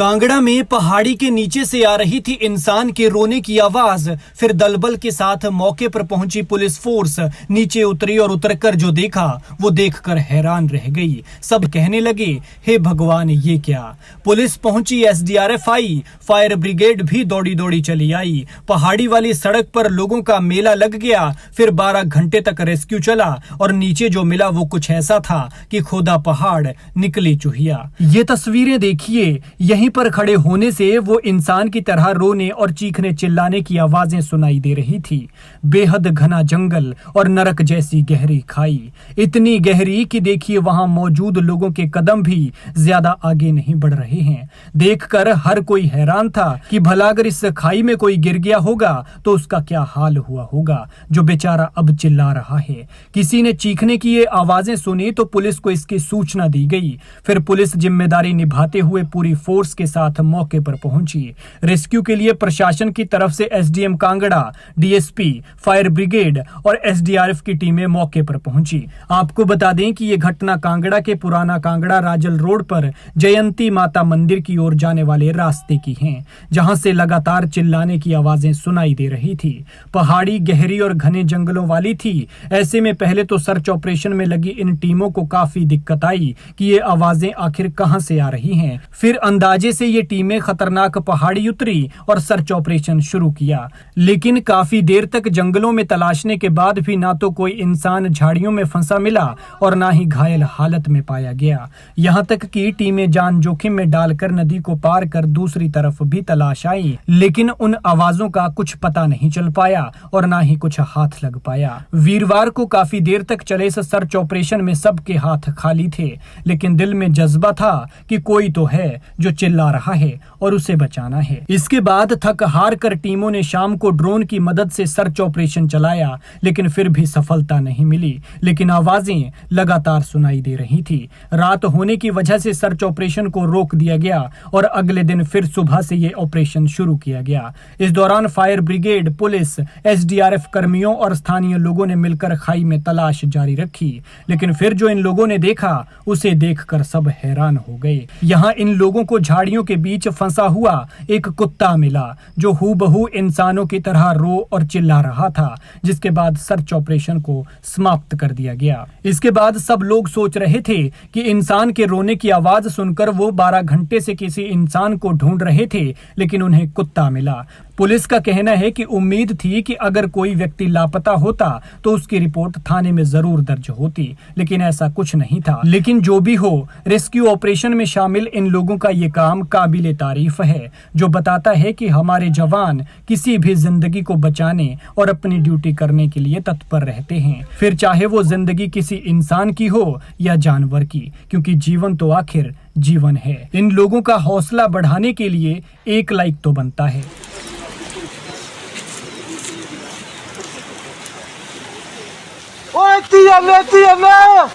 कांगड़ा में पहाड़ी के नीचे से आ रही थी इंसान के रोने की आवाज। फिर दलबल के साथ मौके पर पहुंची पुलिस फोर्स नीचे उतरी और उतरकर जो देखा वो देखकर हैरान रह गई। सब कहने लगे, हे भगवान ये क्या। पुलिस पहुंची, एसडीआरएफ आई, फायर ब्रिगेड भी दौड़ी दौड़ी चली आई। पहाड़ी वाली सड़क पर लोगों का मेला लग गया। फिर 12 घंटे तक रेस्क्यू चला और नीचे जो मिला वो कुछ ऐसा था कि खोदा पहाड़ निकली चूहिया। ये तस्वीरें देखिए, यहीं पर खड़े होने से वो इंसान की तरह रोने और चीखने चिल्लाने की आवाजें सुनाई दे रही थी। बेहद घना जंगल और नरक जैसी गहरी खाई, इतनी गहरी कि देखिए वहां मौजूद लोगों के कदम भी ज्यादा आगे नहीं बढ़ रहे हैं। देखकर हर कोई हैरान था कि भला अगर इस खाई में कोई गिर गया होगा तो उसका क्या हाल हुआ होगा, जो बेचारा अब चिल्ला रहा है। किसी ने चीखने की ये आवाजें सुनी तो पुलिस को इसकी सूचना दी गई। फिर पुलिस जिम्मेदारी निभाते हुए पूरी फोर्स के साथ मौके पर पहुंची। रेस्क्यू के लिए प्रशासन की तरफ से SDM Kangra, DSP, fire brigade और एसडीआरएफ की टीमें मौके पर पहुंची। आपको बता दें कि ये घटना कांगड़ा के पुराना कांगड़ा राजल रोड पर जयंती माता मंदिर की ओर जाने वाले रास्ते की है, जहां से लगातार चिल्लाने की आवाजें सुनाई दे रही थी। पहाड़ी गहरी और घने जंगलों वाली थी। ऐसे में पहले तो सर्च ऑपरेशन में लगी इन टीमों को काफी दिक्कत आई कि ये आवाजें आखिर कहां से आ रही हैं। फिर अंदाजे से ये टीमें खतरनाक पहाड़ी उतरी और सर्च ऑपरेशन शुरू किया, लेकिन काफी देर तक जंगलों में तलाशने के बाद भी ना तो कोई इंसान झाड़ियों में फंसा मिला और ना ही घायल हालत में पाया गया। यहाँ तक कि टीमें जान जोखिम में डालकर नदी को पार कर दूसरी तरफ भी तलाश आई, लेकिन उन आवाजों का कुछ पता नहीं चल पाया और ना ही कुछ हाथ लग पाया। वीरवार को काफी देर तक चले इस सर्च ऑपरेशन में सबके हाथ खाली थे, लेकिन दिल में जज्बा था कि कोई तो है जो चिल्ला रहा है और उसे बचाना है। इसके बाद थक हार कर टीमों ने शाम को ड्रोन की मदद से सर्च ऑपरेशन चलाया, लेकिन फिर भी सफलता नहीं मिली। लेकिन आवाजें लगातार सुनाई दे रही थी। रात होने की वजह से सर्च ऑपरेशन को रोक दिया गया और अगले दिन फिर सुबह से ये ऑपरेशन शुरू किया गया। इस दौरान फायर ब्रिगेड, पुलिस, एसडीआरएफ कर्मियों और स्थानीय लोगों ने मिलकर खाई में तलाश जारी रखी। लेकिन फिर जो इन लोगों ने देखा उसे देखकर सब हैरान हो गए। यहाँ इन लोगों को झाड़ियों के बीच फंसा हुआ एक कुत्ता मिला जो हूबहू इंसानों की तरह रो और चिल्ला रहा था, जिसके बाद सर्च ऑपरेशन को समाप्त कर दिया गया। इसके बाद सब लोग सोच रहे थे कि इंसान के रोने की आवाज सुनकर वो 12 घंटे से किसी इंसान को ढूंढ रहे थे, लेकिन उन्हें कुत्ता मिला। पुलिस का कहना है कि उम्मीद थी कि अगर कोई व्यक्ति लापता होता तो उसकी रिपोर्ट थाने में जरूर दर्ज होती, लेकिन ऐसा कुछ नहीं था। लेकिन जो भी हो, रेस्क्यू ऑपरेशन में शामिल इन लोगों का ये काम काबिले तारीफ है, जो बताता है कि हमारे जवान किसी भी जिंदगी को बचाने और अपनी ड्यूटी करने के लिए तत्पर रहते हैं, फिर चाहे वो जिंदगी किसी इंसान की हो या जानवर की, क्योंकि जीवन तो आखिर जीवन है। इन लोगों का हौसला बढ़ाने के लिए एक लाइक तो बनता है। Oi, tia, minha tia, não!